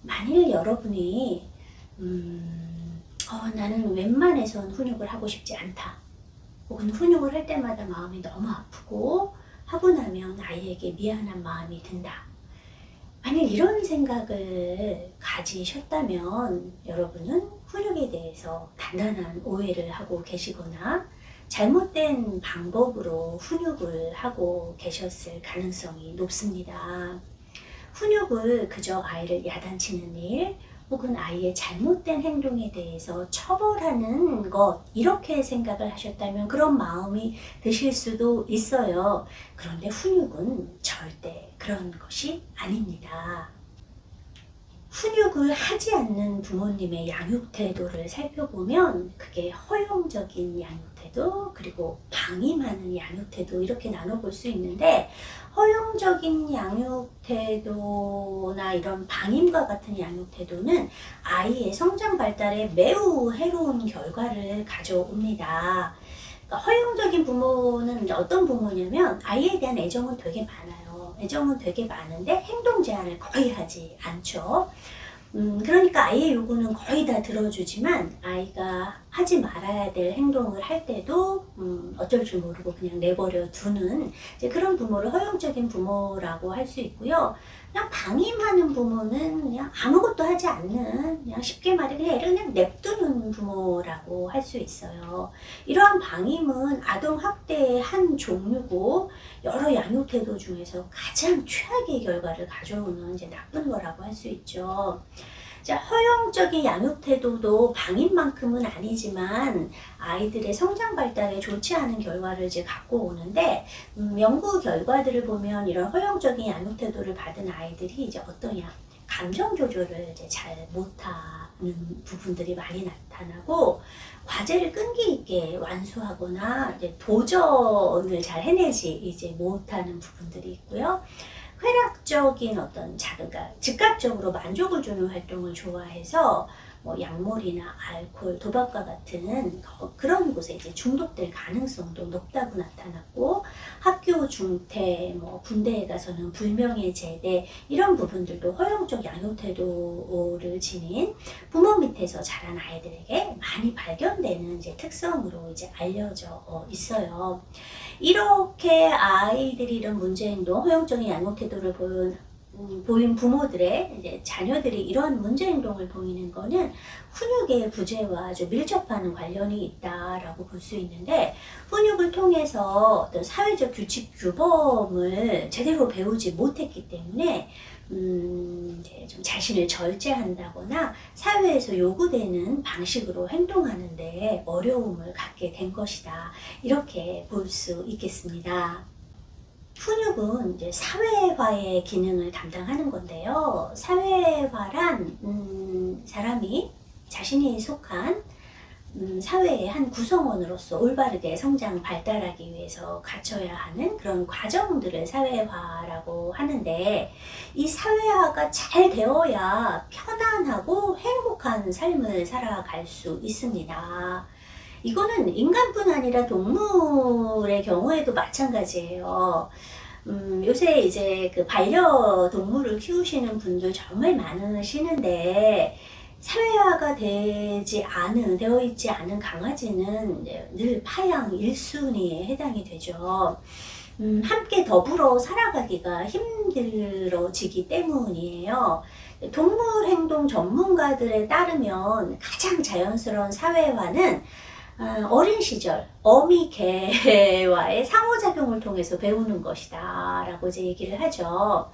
만일 여러분이 나는 웬만해선 훈육을 하고 싶지 않다, 혹은 훈육을 할 때마다 마음이 너무 아프고 하고 나면 아이에게 미안한 마음이 든다, 만일 이런 생각을 가지셨다면 여러분은 훈육에 대해서 단단한 오해를 하고 계시거나 잘못된 방법으로 훈육을 하고 계셨을 가능성이 높습니다. 훈육을 그저 아이를 야단치는 일, 혹은 아이의 잘못된 행동에 대해서 처벌하는 것, 이렇게 생각을 하셨다면 그런 마음이 드실 수도 있어요. 그런데 훈육은 절대 그런 것이 아닙니다. 훈육을 하지 않는 부모님의 양육 태도를 살펴보면 그게 허용적인 양육 태도, 그리고 방임하는 양육 태도, 이렇게 나눠볼 수 있는데, 허용적인 양육 태도나 이런 방임과 같은 양육 태도는 아이의 성장 발달에 매우 해로운 결과를 가져옵니다. 그러니까 허용적인 부모는 어떤 부모냐면 아이에 대한 애정은 되게 많아요. 애정은 되게 많은데 행동 제한을 거의 하지 않죠. 그러니까 아이의 요구는 거의 다 들어주지만 아이가 하지 말아야 될 행동을 할 때도 어쩔 줄 모르고 그냥 내버려 두는 이제 그런 부모를 허용적인 부모라고 할 수 있고요. 그냥 방임하는 부모는 그냥 아무것도 하지 않는, 그냥 쉽게 말해 그냥 애를 그냥 냅두는 부모라고 할 수 있어요. 이러한 방임은 아동학대의 한 종류고 여러 양육 태도 중에서 가장 최악의 결과를 가져오는 이제 나쁜 거라고 할 수 있죠. 자, 허용적인 양육 태도도 방임만큼은 아니지만 아이들의 성장 발달에 좋지 않은 결과를 이제 갖고 오는데, 연구 결과들을 보면 이런 허용적인 양육 태도를 받은 아이들이 이제 어떠냐, 감정 조절을 이제 잘 못하는 부분들이 많이 나타나고, 과제를 끈기 있게 완수하거나 이제 도전을 잘 해내지 이제 못하는 부분들이 있고요. 쾌락적인 어떤 그러니까 즉각적으로 만족을 주는 활동을 좋아해서 뭐 약물이나 알코올, 도박과 같은 그런 곳에 이제 중독될 가능성도 높다고 나타났고, 학교 중퇴, 뭐 군대에 가서는 불명예 제대, 이런 부분들도 허용적 양육 태도를 지닌 부모 밑에서 자란 아이들에게 많이 발견되는 이제 특성으로 이제 알려져 있어요. 이렇게 아이들이 이런 문제 행동, 허용적인 양육 태도를 보인 부모들의 이제 자녀들이 이런 문제 행동을 보이는 거는 훈육의 부재와 아주 밀접한 관련이 있다라고 볼 수 있는데, 훈육을 통해서 어떤 사회적 규칙 규범을 제대로 배우지 못했기 때문에 이제 좀 자신을 절제한다거나 사회에서 요구되는 방식으로 행동하는데 어려움을 갖게 된 것이다, 이렇게 볼 수 있겠습니다. 훈육은 이제 사회화의 기능을 담당하는 건데요. 사회화란 사람이 자신이 속한 사회의 한 구성원으로서 올바르게 성장 발달하기 위해서 갖춰야 하는 그런 과정들을 사회화라고 하는데, 이 사회화가 잘 되어야 편안하고 행복한 삶을 살아갈 수 있습니다. 이거는 인간뿐 아니라 동물의 경우에도 마찬가지예요. 요새 이제 그 반려동물을 키우시는 분들 정말 많으시는데, 사회화가 되어 있지 않은 강아지는 늘 파양 1순위에 해당이 되죠. 함께 더불어 살아가기가 힘들어지기 때문이에요. 동물 행동 전문가들에 따르면 가장 자연스러운 사회화는 어린 시절 어미 개와의 상호작용을 통해서 배우는 것이다 라고 이제 얘기를 하죠.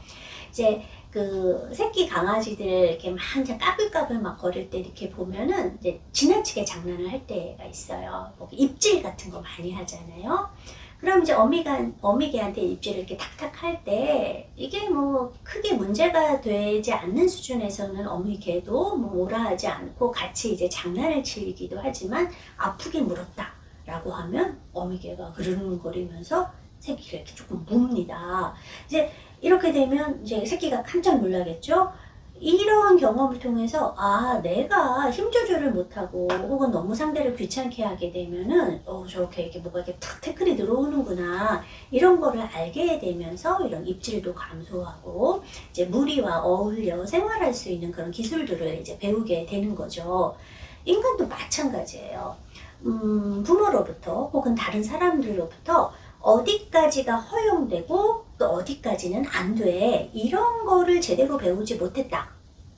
이제 그 새끼 강아지들 이렇게 막 이제 까불까불 막 거릴 때 이렇게 보면은 이제 지나치게 장난을 할 때가 있어요. 뭐 입질 같은 거 많이 하잖아요. 그럼 이제 어미개한테 입질을 이렇게 탁탁 할 때 이게 뭐 크게 문제가 되지 않는 수준에서는 어미개도 뭐 뭐라 하지 않고 같이 이제 장난을 치기도 하지만, 아프게 물었다 라고 하면 어미개가 으르렁거리면서 새끼가 이렇게 조금 뭅니다. 이제 이렇게 되면 이제 새끼가 깜짝 놀라겠죠? 이러한 경험을 통해서 아 내가 힘 조절을 못하고 혹은 너무 상대를 귀찮게 하게 되면은 저렇게 이렇게 뭐가 이렇게 탁 태클이 들어오는구나 이런 거를 알게 되면서 이런 입질도 감소하고 이제 무리와 어울려 생활할 수 있는 그런 기술들을 이제 배우게 되는 거죠. 인간도 마찬가지예요. 부모로부터 혹은 다른 사람들로부터 어디까지가 허용되고 또 어디까지는 안 돼. 이런 거를 제대로 배우지 못했다.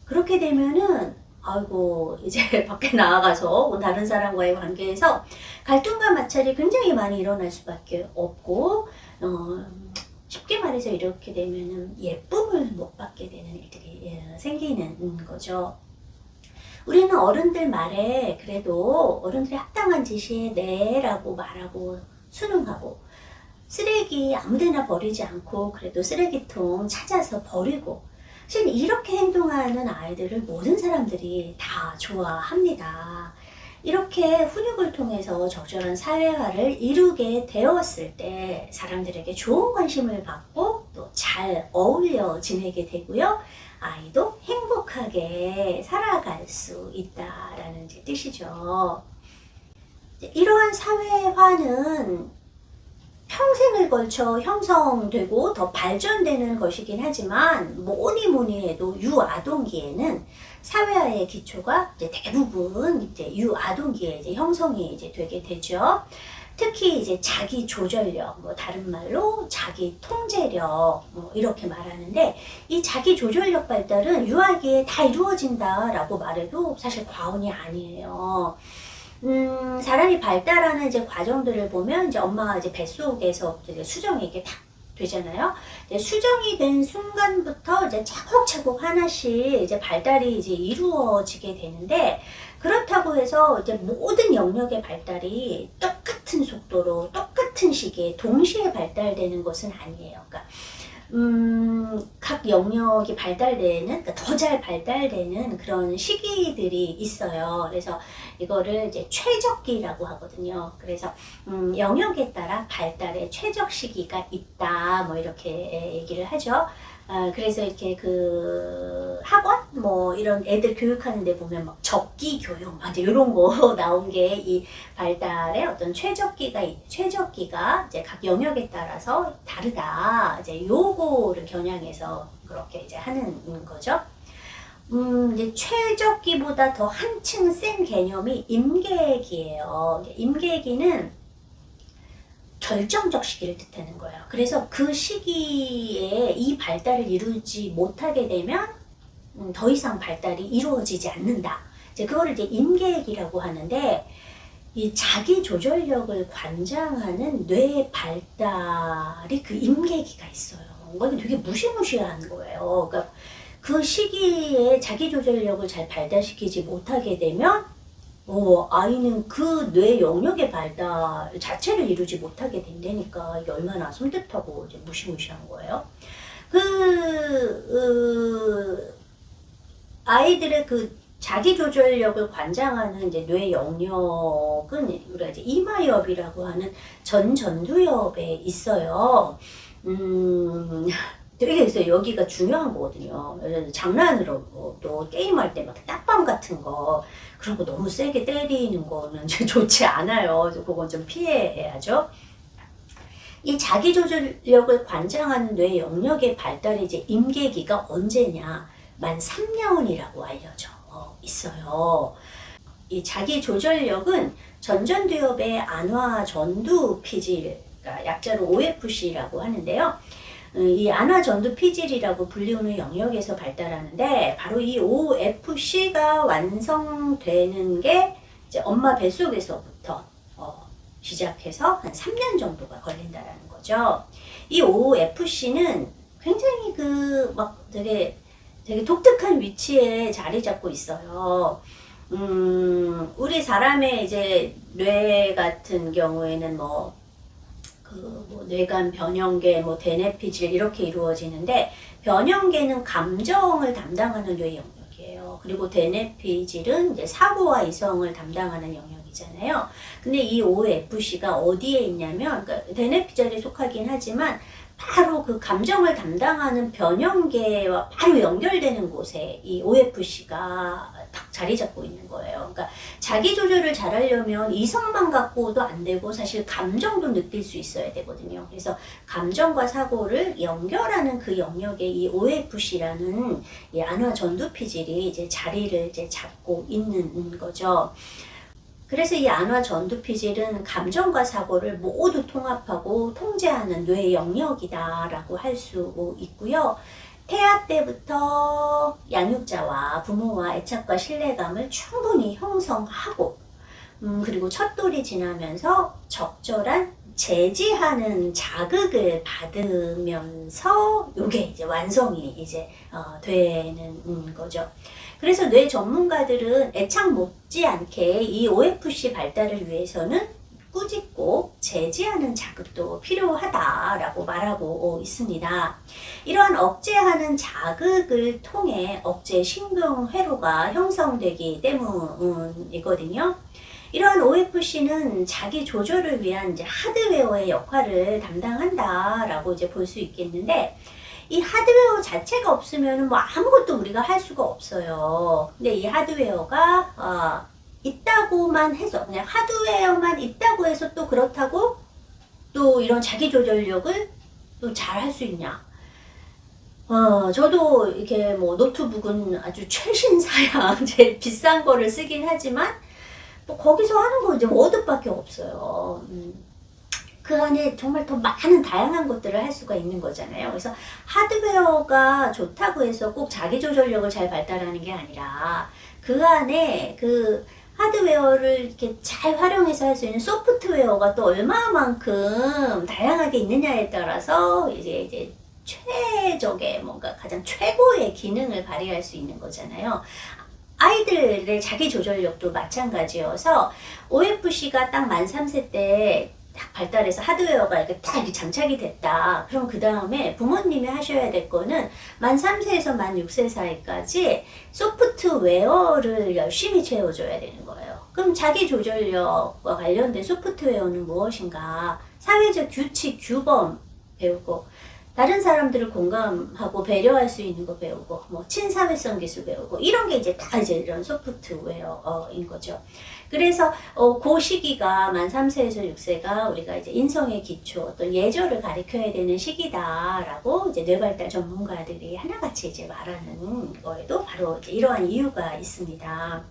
그렇게 되면은 아이고 이제 밖에 나가서 다른 사람과의 관계에서 갈등과 마찰이 굉장히 많이 일어날 수밖에 없고 쉽게 말해서 이렇게 되면은 예쁨을 못 받게 되는 일들이 생기는 거죠. 우리는 어른들 말에 그래도 어른들이 합당한 짓이 네라고 말하고 순응하고 쓰레기 아무데나 버리지 않고 그래도 쓰레기통 찾아서 버리고 사실 이렇게 행동하는 아이들을 모든 사람들이 다 좋아합니다. 이렇게 훈육을 통해서 적절한 사회화를 이루게 되었을 때 사람들에게 좋은 관심을 받고 또 잘 어울려 지내게 되고요. 아이도 행복하게 살아갈 수 있다라는 뜻이죠. 이러한 사회화는 평생을 걸쳐 형성되고 더 발전되는 것이긴 하지만 뭐니 해도 유아동기에는 사회화의 기초가 이제 대부분 이제 유아동기에 이제 형성이 이제 되게 되죠. 특히 이제 자기 조절력, 뭐 다른 말로 자기 통제력, 뭐 이렇게 말하는데 이 자기 조절력 발달은 유아기에 다 이루어진다라고 말해도 사실 과언이 아니에요. 사람이 발달하는 이제 과정들을 보면 이제 엄마가 이제 뱃속에서 이제 수정이 이렇게 딱 되잖아요. 이제 수정이 된 순간부터 이제 차곡차곡 하나씩 이제 발달이 이제 이루어지게 되는데 그렇다고 해서 이제 모든 영역의 발달이 똑같은 속도로 똑같은 시기에 동시에 발달되는 것은 아니에요. 그러니까 각 영역이 발달되는, 그러니까 더 잘 발달되는 그런 시기들이 있어요. 그래서 이거를 이제 최적기라고 하거든요. 그래서 영역에 따라 발달의 최적 시기가 있다, 뭐 이렇게 얘기를 하죠. 그래서 이렇게 그 학원 뭐 이런 애들 교육하는 데 보면 막 적기 교육 막 이런 거 나온 게 이 발달의 어떤 최적기가 이제 각 영역에 따라서 다르다. 이제 요거를 겨냥해서 그렇게 이제 하는 거죠. 이제 최적기보다 더 한층 센 개념이 임계기예요. 임계기는 결정적 시기를 뜻하는 거예요. 그래서 그 시기에 이 발달을 이루지 못하게 되면 더 이상 발달이 이루어지지 않는다. 이제 그거를 이제 임계기라고 하는데 이 자기 조절력을 관장하는 뇌 발달이 그 임계기가 있어요. 이게 되게 무시무시한 거예요. 그러니까 그 시기에 자기 조절력을 잘 발달시키지 못하게 되면 아이는 그 뇌 영역의 발달 자체를 이루지 못하게 된다니까 이게 얼마나 섬뜩하고 이제 무시무시한 거예요. 아이들의 그 자기 조절력을 관장하는 이제 뇌 영역은 우리가 이제 이마엽이라고 하는 전두엽에 있어요. 되게 있어요. 여기가 중요한 거거든요. 장난으로 또 게임할 때 막 딱밤 같은 거 그런 거 너무 세게 때리는 거는 좋지 않아요. 그래서 그건 좀 피해야죠. 이 자기 조절력을 관장하는 뇌 영역의 발달이 이제 임계기가 언제냐? 만 3년이라고 알려져 있어요. 이 자기 조절력은 전두엽의 안화 전두 피질, 그러니까 약자로 OFC라고 하는데요. 이 안화 전두 피질이라고 불리우는 영역에서 발달하는데 바로 이 OFC가 완성되는 게 이제 엄마 뱃속에서부터 시작해서 한 3년 정도가 걸린다라는 거죠. 이 OFC는 굉장히 되게 독특한 위치에 자리 잡고 있어요. 우리 사람의 이제 뇌 같은 경우에는 뇌간 변형계, 대뇌피질 이렇게 이루어지는데 변형계는 감정을 담당하는 뇌 영역이에요. 그리고 대뇌피질은 이제 사고와 이성을 담당하는 영역이잖아요. 근데 이 OFC가 어디에 있냐면, 그러니까 대뇌피질에 속하긴 하지만 바로 그 감정을 담당하는 변형계와 바로 연결되는 곳에 이 OFC가 딱 자리 잡고 있는 거예요. 그러니까 자기 조절을 잘하려면 이성만 갖고도 안 되고 사실 감정도 느낄 수 있어야 되거든요. 그래서 감정과 사고를 연결하는 그 영역에 이 OFC라는 이 안화 전두피질이 이제 자리를 이제 잡고 있는 거죠. 그래서 이 안화 전두피질은 감정과 사고를 모두 통합하고 통제하는 뇌 영역이다라고 할 수 있고요. 태아 때부터 양육자와 부모와 애착과 신뢰감을 충분히 형성하고 그리고 첫돌이 지나면서 적절한 제지하는 자극을 받으면서 요게 이제 완성이 이제 되는 거죠. 그래서 뇌 전문가들은 애착 못지않게 이 OFC 발달을 위해서는 꾸짖고 제지하는 자극도 필요하다라고 말하고 있습니다. 이러한 억제하는 자극을 통해 억제 신경회로가 형성되기 때문이거든요. 이러한 OFC는 자기 조절을 위한 이제 하드웨어의 역할을 담당한다라고 이제 볼 수 있겠는데, 이 하드웨어 자체가 없으면 뭐 아무것도 우리가 할 수가 없어요. 근데 이 하드웨어가 있다고만 해서, 그냥 하드웨어만 있다고 해서 또 그렇다고 또 이런 자기 조절력을 또 잘 할 수 있냐? 저도 이렇게 뭐 노트북은 아주 최신 사양, 제일 비싼 거를 쓰긴 하지만 또 거기서 하는 거 이제 워드밖에 없어요. 그 안에 정말 더 많은 다양한 것들을 할 수가 있는 거잖아요. 그래서 하드웨어가 좋다고 해서 꼭 자기 조절력을 잘 발달하는 게 아니라 그 안에 그 하드웨어를 이렇게 잘 활용해서 할 수 있는 소프트웨어가 또 얼마만큼 다양하게 있느냐에 따라서 이제 최적의 뭔가 가장 최고의 기능을 발휘할 수 있는 거잖아요. 아이들의 자기 조절력도 마찬가지여서 OFC가 딱 만 3세 때 딱 발달해서 하드웨어가 이렇게 딱 이렇게 장착이 됐다. 그럼 그 다음에 부모님이 하셔야 될 거는 만 3세에서 만 6세 사이까지 소프트웨어를 열심히 채워줘야 되는 거예요. 그럼 자기 조절력과 관련된 소프트웨어는 무엇인가? 사회적 규칙, 규범 배우고, 다른 사람들을 공감하고 배려할 수 있는 거 배우고, 뭐 친사회성 기술 배우고, 이런 게 이제 다 이제 이런 소프트웨어인 거죠. 그래서 그 시기가 만 3세에서 6세가 우리가 이제 인성의 기초, 어떤 예절을 가르쳐야 되는 시기다라고 이제 뇌발달 전문가들이 하나같이 이제 말하는 거에도 바로 이제 이러한 이유가 있습니다.